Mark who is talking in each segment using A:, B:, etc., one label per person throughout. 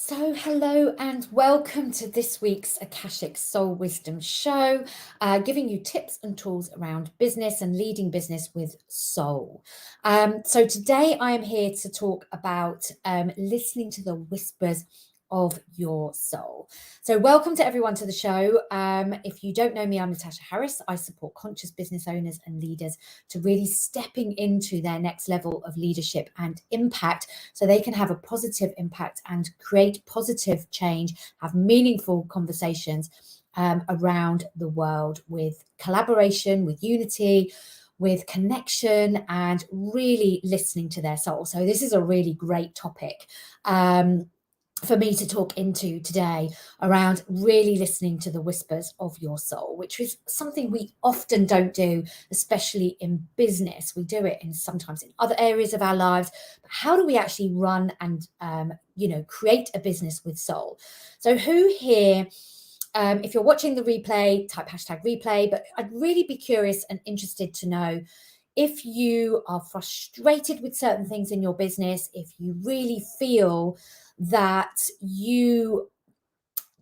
A: Hello and welcome to this week's Akashic Soul Wisdom Show, giving you tips and tools around business and leading business with soul. Today I am here to talk about listening to the whispers of your soul. So welcome to everyone to the show. If you don't know me, I'm Natasha Harris. I support conscious business owners and leaders to really stepping into their next level of leadership and impact so they can have a positive impact and create positive change, have meaningful conversations around the world with collaboration, with unity, with connection, and really listening to their soul. So this is a really great topic for me to talk into today around really listening to the whispers of your soul, which is something we often don't do, especially in business. We do it sometimes in other areas of our lives, but how do we actually run and create a business with soul? So who here, if you're watching the replay, type #replay, but I'd really be curious and interested to know if you are frustrated with certain things in your business, if you really feel that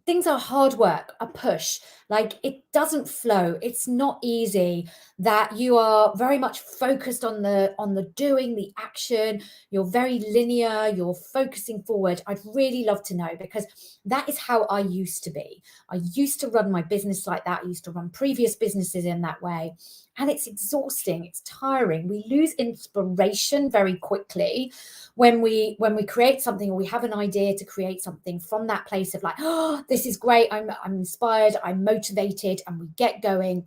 A: things are hard work, a push, like it doesn't flow, it's not easy, that you are very much focused on the doing, the action, you're very linear, you're focusing forward. I'd really love to know, because that is how I used to be. I used to run my business like that. I used to run previous businesses in that way, and it's exhausting, it's tiring. We lose inspiration very quickly when we create something, or we have an idea to create something from that place of like, oh, this is great, I'm inspired, I'm motivated, and we get going,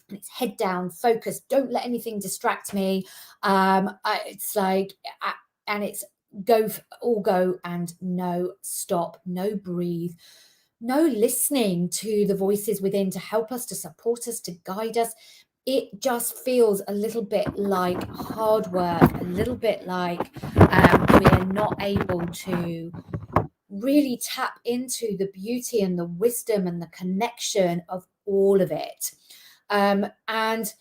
A: and it's head down, focus, don't let anything distract me. It's like, and it's go and no stop, no breathe, no listening to the voices within to help us, to support us, to guide us. It just feels a little bit like hard work, a little bit like we are not able to really tap into the beauty and the wisdom and the connection of all of it. And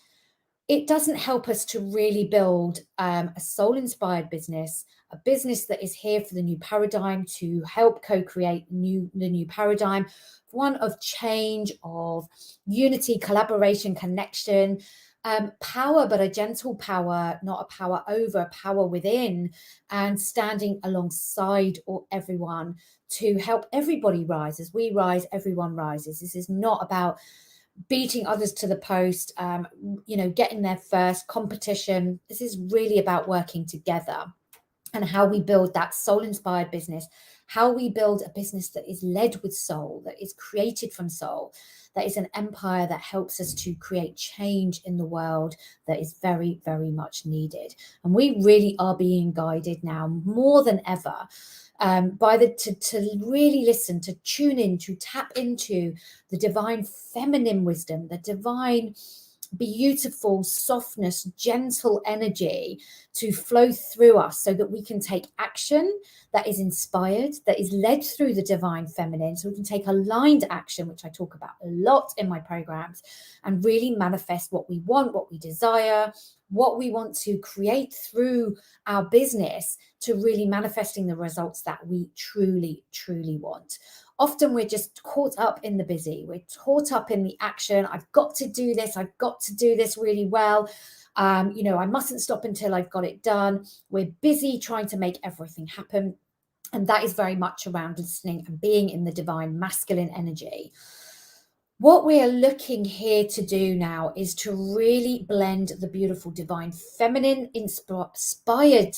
A: it doesn't help us to really build a soul-inspired business, a business that is here for the new paradigm, to help co-create the new paradigm, one of change, of unity, collaboration, connection, power, but a gentle power, not a power over, a power within, and standing alongside everyone to help everybody rise. As we rise, everyone rises. This is not about beating others to the post, getting there first, competition. This is really about working together, and how we build that soul-inspired business, how we build a business that is led with soul, that is created from soul, that is an empire that helps us to create change in the world that is very, very much needed. And we really are being guided now more than ever to really listen, to tune in, to tap into the divine feminine wisdom, the divine beautiful softness, gentle energy to flow through us, so that we can take action that is inspired, that is led through the divine feminine, so we can take aligned action, which I talk about a lot in my programs, and really manifest what we want, what we desire, what we want to create through our business, to really manifesting the results that we truly, truly want. Often we're just caught up in the busy. We're caught up in the action. I've got to do this. I've got to do this really well. I mustn't stop until I've got it done. We're busy trying to make everything happen. And that is very much around listening and being in the divine masculine energy. What we are looking here to do now is to really blend the beautiful divine feminine inspired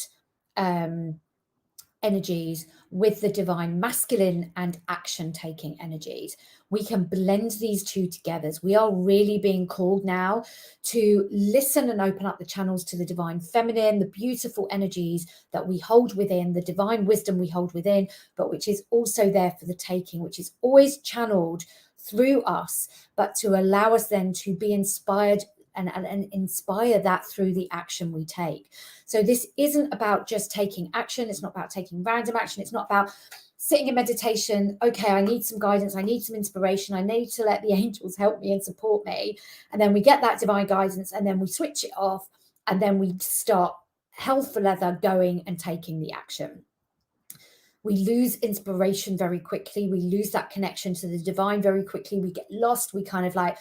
A: energies with the divine masculine and action taking energies. We can blend these two together. We are really being called now to listen and open up the channels to the divine feminine, the beautiful energies that we hold within, the divine wisdom we hold within, but which is also there for the taking, which is always channeled through us, but to allow us then to be inspired and inspire that through the action we take. So this isn't about just taking action. It's not about taking random action. It's not about sitting in meditation. Okay, I need some guidance. I need some inspiration. I need to let the angels help me and support me. And then we get that divine guidance, and then we switch it off, and then we start hell for leather going and taking the action. We lose inspiration very quickly. We lose that connection to the divine very quickly. We get lost. We kind of like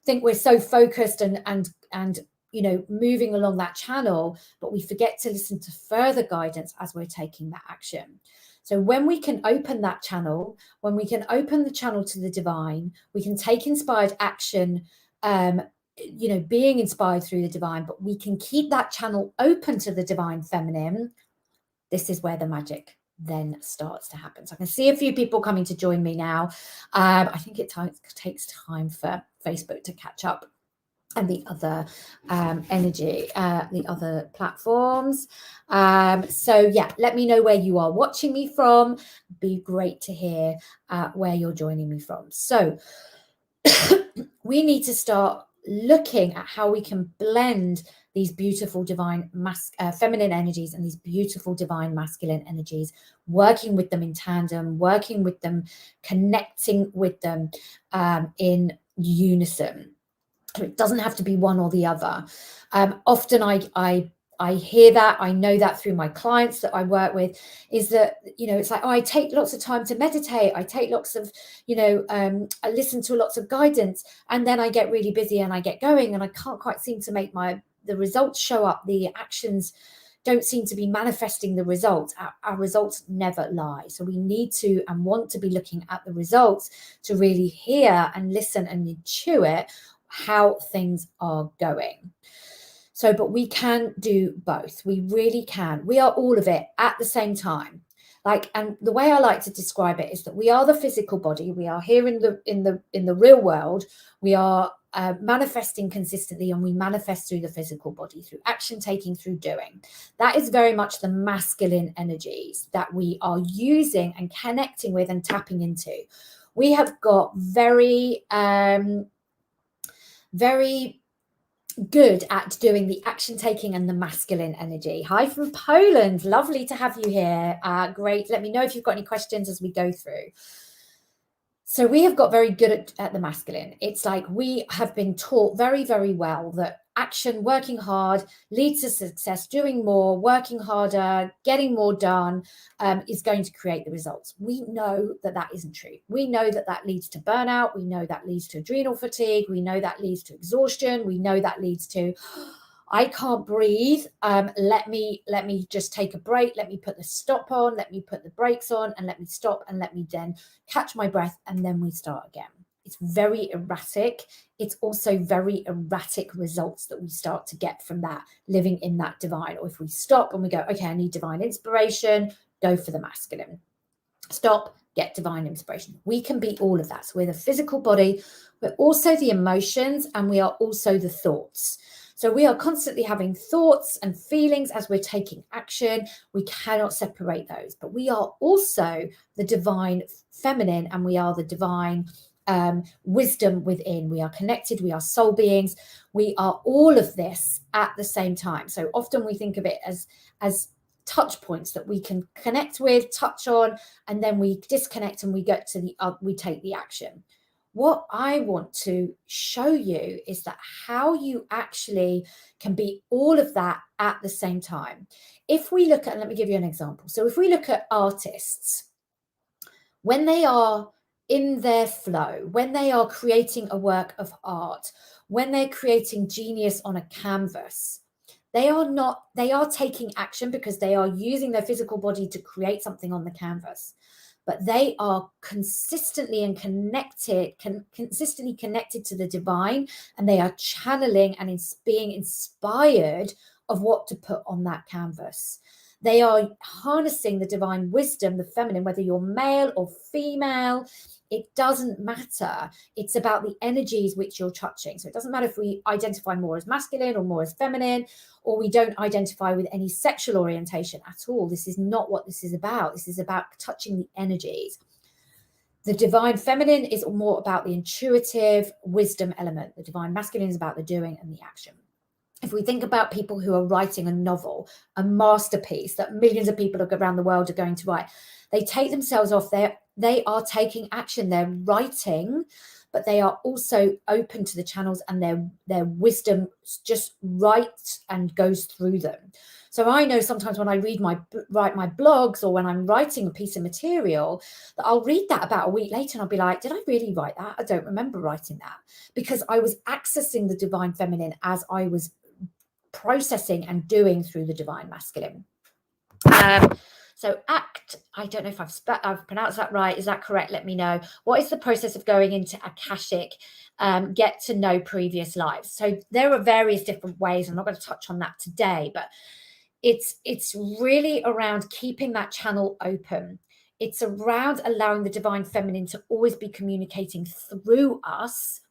A: think we're so focused and you know, moving along that channel, but we forget to listen to further guidance as we're taking that action. So when we can open that channel, when we can open the channel to the divine, we can take inspired action, you know, being inspired through the divine, but we can keep that channel open to the divine feminine. This is where the magic then starts to happen. So I can see a few people coming to join me now. I think it takes time for Facebook to catch up and the other energy, the other platforms. So yeah, let me know where you are watching me from. Be great to hear where you're joining me from. So we need to start looking at how we can blend these beautiful divine feminine energies and these beautiful divine masculine energies, working with them in tandem, working with them, connecting with them in unison. It doesn't have to be one or the other. Often I hear that, I know that through my clients that I work with, is that, you know, it's like, oh, I take lots of time to meditate. I take lots of, you know, I listen to lots of guidance, and then I get really busy and I get going and I can't quite seem to make the results show up. The actions don't seem to be manifesting the results. Our results never lie. So we need to and want to be looking at the results to really hear and listen and intuit how things are going. So, but we can do both. We really can. We are all of it at the same time. Like, and the way I like to describe it is that we are the physical body. We are here in the real world. We are manifesting consistently, and we manifest through the physical body, through action taking, through doing. That is very much the masculine energies that we are using and connecting with and tapping into. We have got very good at doing the action taking and the masculine energy. Hi from Poland. Lovely to have you here. Great. Let me know if you've got any questions as we go through. So we have got very good at the masculine. It's like we have been taught very, very well that action, working hard, leads to success. Doing more, working harder, getting more done is going to create the results. We know that that isn't true. We know that that leads to burnout. We know that leads to adrenal fatigue. We know that leads to exhaustion. We know that leads to, I can't breathe. Let me just take a break. Let me put the stop on. Let me put the brakes on, and let me stop, and let me then catch my breath, and then we start again. It's very erratic. It's also very erratic results that we start to get from that, living in that divine. Or if we stop and we go, okay, I need divine inspiration, go for the masculine. Stop, get divine inspiration. We can be all of that. So we're the physical body, we're also the emotions, and we are also the thoughts. So we are constantly having thoughts and feelings as we're taking action. We cannot separate those, but we are also the divine feminine, and we are the divine wisdom within. We are connected. We are soul beings. We are all of this at the same time. So often we think of it as touch points that we can connect with, touch on, and then we disconnect and we get to we take the action. What I want to show you is that how you actually can be all of that at the same time. If we look at, let me give you an example. So if we look at artists, when they are in their flow, when they are creating a work of art, when they're creating genius on a canvas, they are taking action because they are using their physical body to create something on the canvas. But they are consistently connected to the divine, and they are channeling and being inspired of what to put on that canvas. They are harnessing the divine wisdom, the feminine, whether you're male or female, it doesn't matter. It's about the energies which you're touching. So it doesn't matter if we identify more as masculine or more as feminine, or we don't identify with any sexual orientation at all. This is not what this is about. This is about touching the energies. The divine feminine is more about the intuitive wisdom element. The divine masculine is about the doing and the action. If we think about people who are writing a novel, a masterpiece that millions of people around the world are going to write, they take themselves off there. They are taking action. They're writing, but they are also open to the channels, and their wisdom just writes and goes through them. So I know sometimes when I write my blogs, or when I'm writing a piece of material, that I'll read that about a week later and I'll be like, did I really write that? I don't remember writing that, because I was accessing the divine feminine as I was processing and doing through the divine masculine. So ACT, I don't know if I've pronounced that right. Is that correct? Let me know. What is the process of going into Akashic? Get to know previous lives. So there are various different ways. I'm not going to touch on that today, but it's really around keeping that channel open. It's around allowing the divine feminine to always be communicating through us,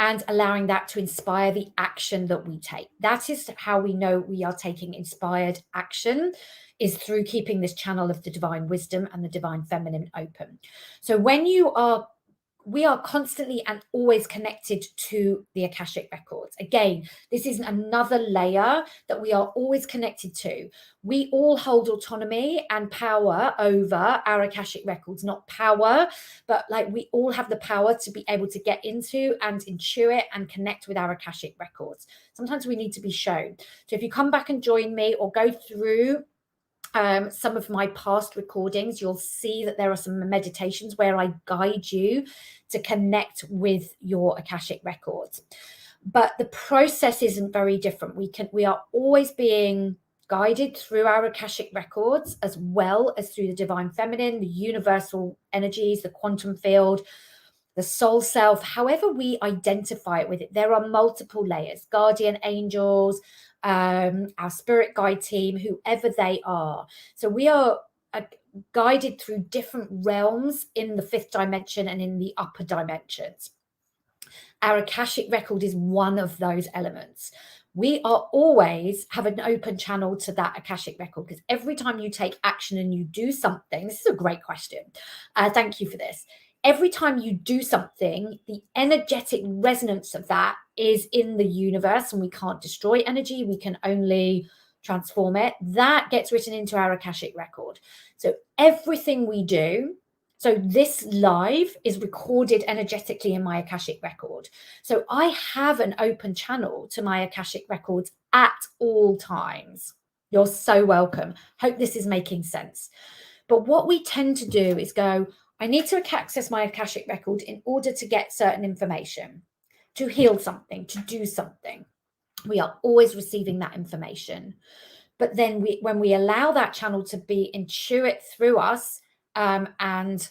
A: and allowing that to inspire the action that we take. That is how we know we are taking inspired action, is through keeping this channel of the divine wisdom and the divine feminine open. So when we are constantly and always connected to the Akashic records. Again, this is another layer that we are always connected to. We all hold autonomy and power over our Akashic records, not power, but like we all have the power to be able to get into and intuit and connect with our Akashic records. Sometimes we need to be shown. So if you come back and join me or go through some of my past recordings, you'll see that there are some meditations where I guide you to connect with your Akashic records. But the process isn't very different. We are always being guided through our Akashic records, as well as through the divine feminine, the universal energies, the quantum field, the soul self, however we identify it with it. There are multiple layers: guardian angels, our spirit guide team, whoever they are. So we are guided through different realms in the fifth dimension and in the upper dimensions. Our Akashic record is one of those elements. We are always have an open channel to that Akashic record, because every time you take action and you do something, this is a great question. Thank you for this. Every time you do something, the energetic resonance of that is in the universe, and we can't destroy energy. We can only transform it. That gets written into our Akashic record. So everything we do, so this live is recorded energetically in my Akashic record. So I have an open channel to my Akashic records at all times. You're so welcome. Hope this is making sense. But what we tend to do is go, I need to access my Akashic record in order to get certain information, to heal something, to do something. We are always receiving that information. But then when we allow that channel to be intuit through us, and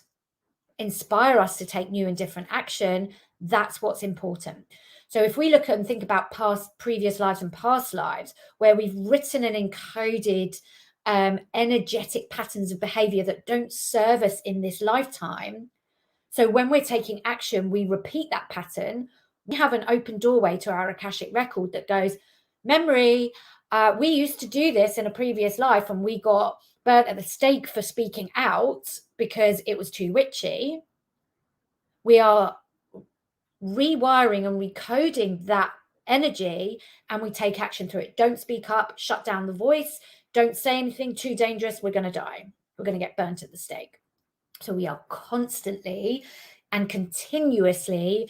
A: inspire us to take new and different action, that's what's important. So if we look at and think about previous lives and past lives, where we've written and encoded energetic patterns of behavior that don't serve us in this lifetime, so when we're taking action, we repeat that pattern. We have an open doorway to our Akashic record that goes, memory, we used to do this in a previous life and we got burnt at the stake for speaking out because it was too witchy. We are rewiring and recoding that energy, and we take action through it. Don't speak up, shut down the voice, don't say anything too dangerous. We're going to die. We're going to get burnt at the stake. So we are constantly and continuously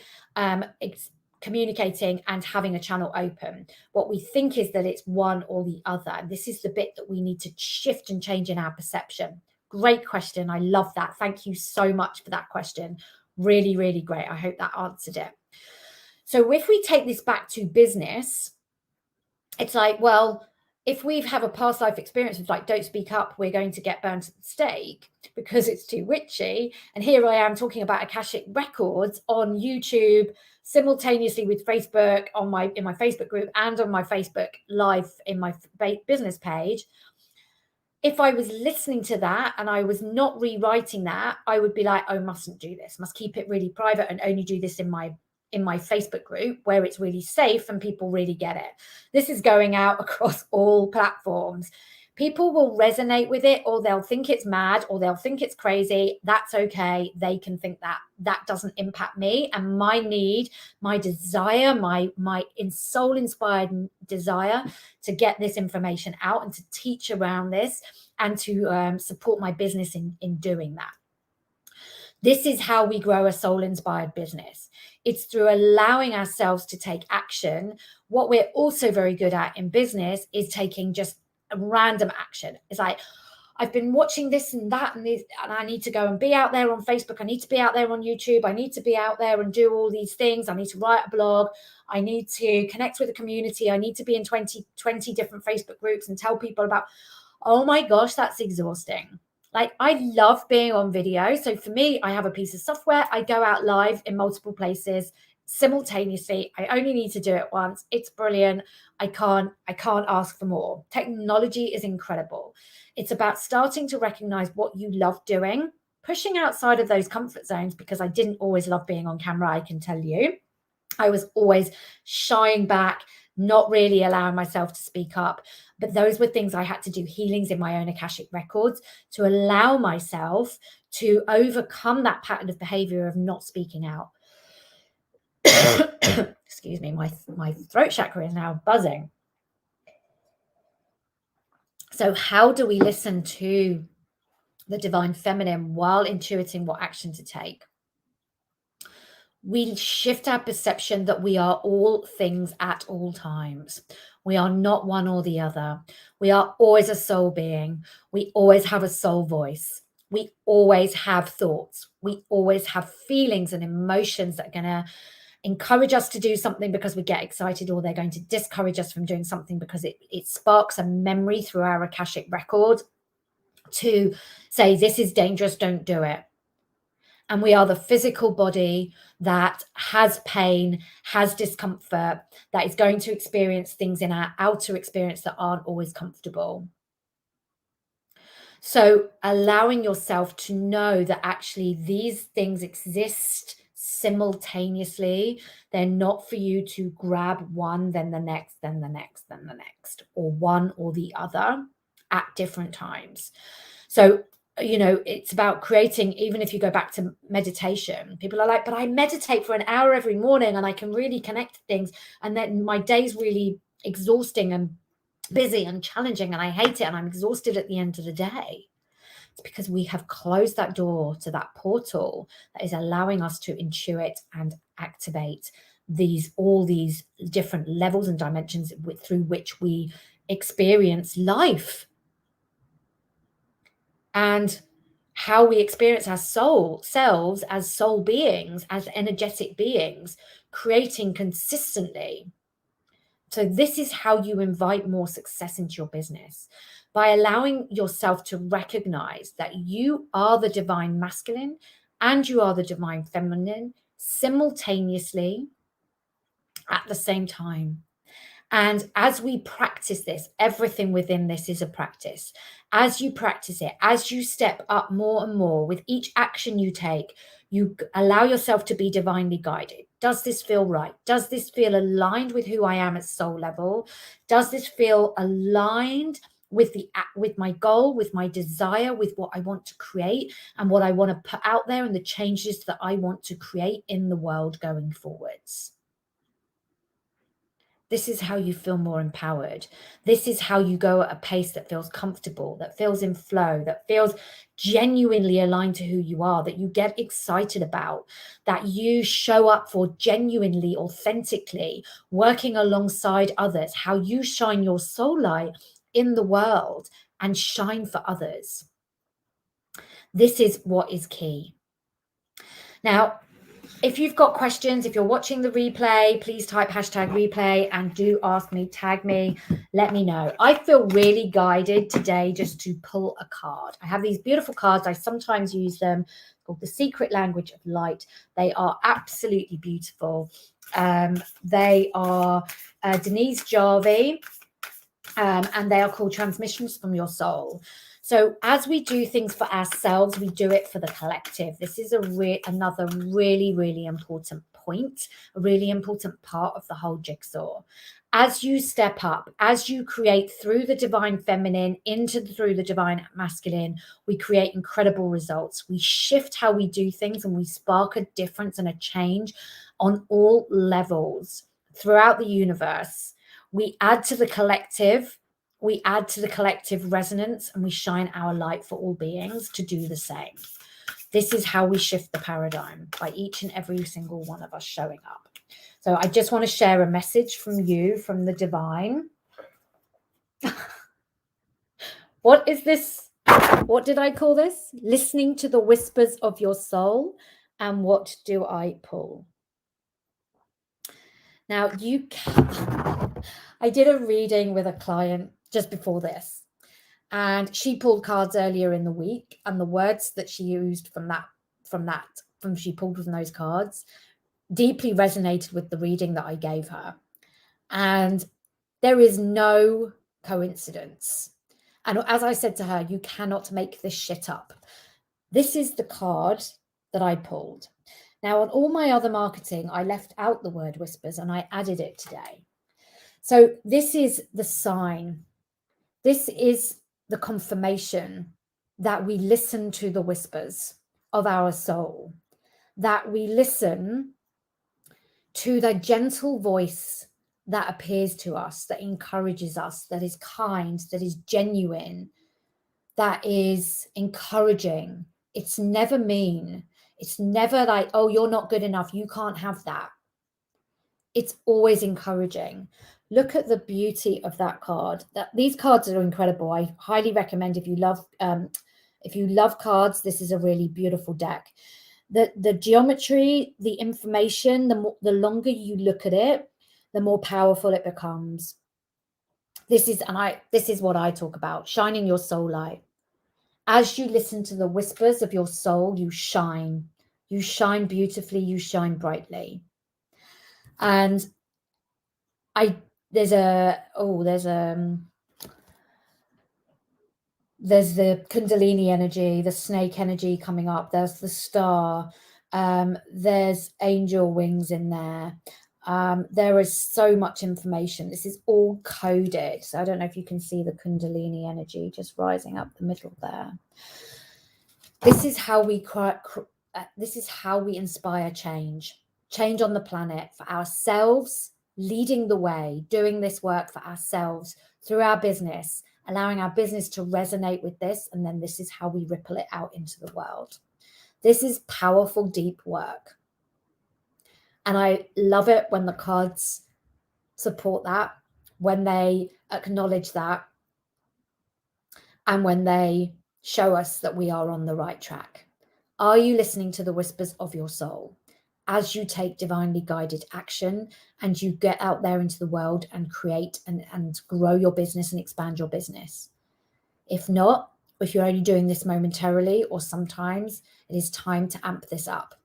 A: communicating and having a channel open. What we think is that it's one or the other. This is the bit that we need to shift and change in our perception. Great question. I love that. Thank you so much for that question. Really, really great. I hope that answered it. So if we take this back to business, it's like, well, if we have a past life experience of like, don't speak up, we're going to get burnt at the stake because it's too witchy. And here I am talking about Akashic records on YouTube, simultaneously with Facebook, in my Facebook group, and on my Facebook live in my business page. If I was listening to that and I was not rewriting that, I would be like, oh, mustn't do this, must keep it really private and only do this in my Facebook group where it's really safe and people really get it. This is going out across all platforms. People will resonate with it, or they'll think it's mad, or they'll think it's crazy. That's okay. They can think that. That doesn't impact me and my need, my desire, my soul-inspired desire to get this information out and to teach around this and to support my business in doing that. This is how we grow a soul-inspired business. It's through allowing ourselves to take action. What we're also very good at in business is taking just a random action. It's like, I've been watching this and that and this, and I need to go and be out there on Facebook. I need to be out there on YouTube. I need to be out there and do all these things. I need to write a blog. I need to connect with the community. I need to be in 20 different Facebook groups and tell people about, oh my gosh, that's exhausting. Like, I love being on video. So for me, I have a piece of software. I go out live in multiple places simultaneously. I only need to do it once. It's brilliant. I can't ask for more. Technology is incredible. It's about starting to recognize what you love doing, pushing outside of those comfort zones, because I didn't always love being on camera, I can tell you. I was always shying back, not really allowing myself to speak up. But those were things I had to do healings in my own Akashic records to allow myself to overcome that pattern of behavior of not speaking out. Excuse me, my throat chakra is now buzzing. So how do we listen to the divine feminine while intuiting what action to take? We shift our perception that we are all things at all times. We are not one or the other. We are always a soul being. We always have a soul voice. We always have thoughts. We always have feelings and emotions that are going to encourage us to do something because we get excited, or they're going to discourage us from doing something because it sparks a memory through our Akashic record to say, this is dangerous, don't do it. And we are the physical body that has pain, has discomfort, that is going to experience things in our outer experience that aren't always comfortable. So allowing yourself to know that actually these things exist simultaneously. They're not for you to grab one, then the next, then the next, then the next, or one or the other at different times. So, you know, it's about creating, even if you go back to meditation, people are like, but I meditate for an hour every morning and I can really connect to things. And then my day's really exhausting and busy and challenging and I hate it and I'm exhausted at the end of the day. It's because we have closed that door to that portal that is allowing us to intuit and activate all these different levels and dimensions through which we experience life. And how we experience our selves as soul beings, as energetic beings, creating consistently. So this is how you invite more success into your business, by allowing yourself to recognize that you are the divine masculine and you are the divine feminine simultaneously at the same time. And as we practice this, everything within this is a practice. As you practice it, as you step up more and more with each action you take, you allow yourself to be divinely guided. Does this feel right? Does this feel aligned with who I am at soul level? Does this feel aligned with my goal, with my desire, with what I want to create and what I want to put out there and the changes that I want to create in the world going forwards? This is how you feel more empowered. This is how you go at a pace that feels comfortable, that feels in flow, that feels genuinely aligned to who you are, that you get excited about, that you show up for genuinely, authentically, working alongside others, how you shine your soul light in the world and shine for others. This is what is key. Now, if you've got questions, if you're watching the replay, please type #replay and do ask me, tag me, let me know. I feel really guided today just to pull a card. I have these beautiful cards. I sometimes use them, called The Secret Language of Light. They are absolutely beautiful. They are Denise Jarvie, and they are called Transmissions from Your Soul. So as we do things for ourselves, we do it for the collective. This is another really, really important point, a really important part of the whole jigsaw. As you step up, as you create through the divine feminine through the divine masculine, we create incredible results. We shift how we do things and we spark a difference and a change on all levels throughout the universe. We add to the collective. We add to the collective resonance and we shine our light for all beings to do the same. This is how we shift the paradigm, by each and every single one of us showing up. So I just want to share a message from you, from the divine. What is this? What did I call this? Listening to the whispers of your soul. And what do I pull? Now, I did a reading with a client just before this, and she pulled cards earlier in the week, and the words that she used from she pulled from those cards deeply resonated with the reading that I gave her. And there is no coincidence. And as I said to her, you cannot make this shit up. This is the card that I pulled. Now, on all my other marketing, I left out the word whispers and I added it today. So this is the sign. This is the confirmation that we listen to the whispers of our soul, that we listen to the gentle voice that appears to us, that encourages us, that is kind, that is genuine, that is encouraging. It's never mean. It's never like, oh, you're not good enough, you can't have that. It's always encouraging. Look at the beauty of that card. These cards are incredible. I highly recommend if you love cards, this is a really beautiful deck. The geometry, the information, the longer you look at it, the more powerful it becomes. This is what I talk about, shining your soul light. As you listen to the whispers of your soul, you shine. You shine beautifully, you shine brightly. And there's the Kundalini energy, the snake energy coming up. There's the star. There's angel wings in there. There is so much information. This is all coded. So I don't know if you can see the Kundalini energy just rising up the middle there. This is how we inspire change on the planet for ourselves, leading the way, doing this work for ourselves through our business, allowing our business to resonate with this. And then this is how we ripple it out into the world. This is powerful, deep work. And I love it when the cards support that, when they acknowledge that, and when they show us that we are on the right track. Are you listening to the whispers of your soul as you take divinely guided action and you get out there into the world and create and grow your business and expand your business? If not, if you're only doing this momentarily or sometimes, it is time to amp this up.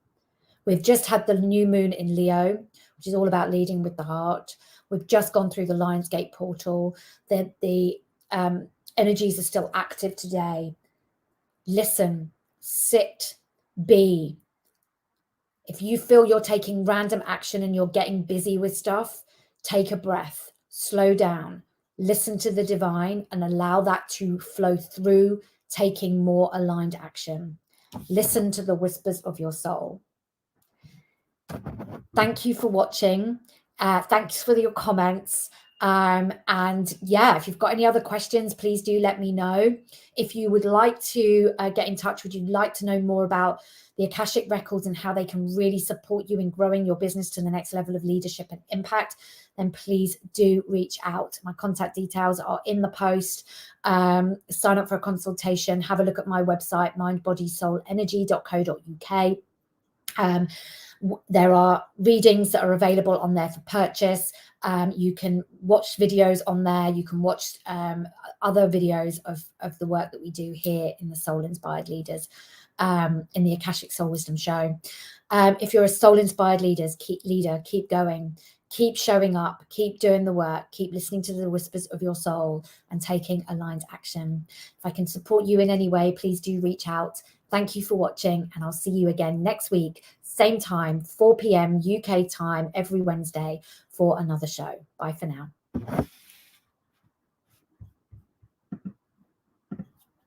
A: We've just had the new moon in Leo, which is all about leading with the heart. We've just gone through the Lionsgate portal. The energies are still active today. Listen, sit, be. If you feel you're taking random action and you're getting busy with stuff, take a breath, slow down, listen to the divine and allow that to flow through, taking more aligned action. Listen to the whispers of your soul. Thank you for watching. Thanks for your comments. And yeah, if you've got any other questions, please do let me know. If you would like to get in touch, would you like to know more about the Akashic records and how they can really support you in growing your business to the next level of leadership and impact, then please do reach out. My contact details are in the post. Sign up for a consultation. Have a look at my website, mindbodysoulenergy.co.uk. There are readings that are available on there for purchase. You can watch videos on there. You can watch other videos of the work that we do here in the Soul Inspired Leaders, in the Akashic Soul Wisdom Show. If you're a soul inspired leader, keep going, keep showing up, keep doing the work, keep listening to the whispers of your soul and taking aligned action. If I can support you in any way, please do reach out. Thank you for watching, and I'll see you again next week, same time, 4 p.m. UK time, every Wednesday for another show. Bye for now.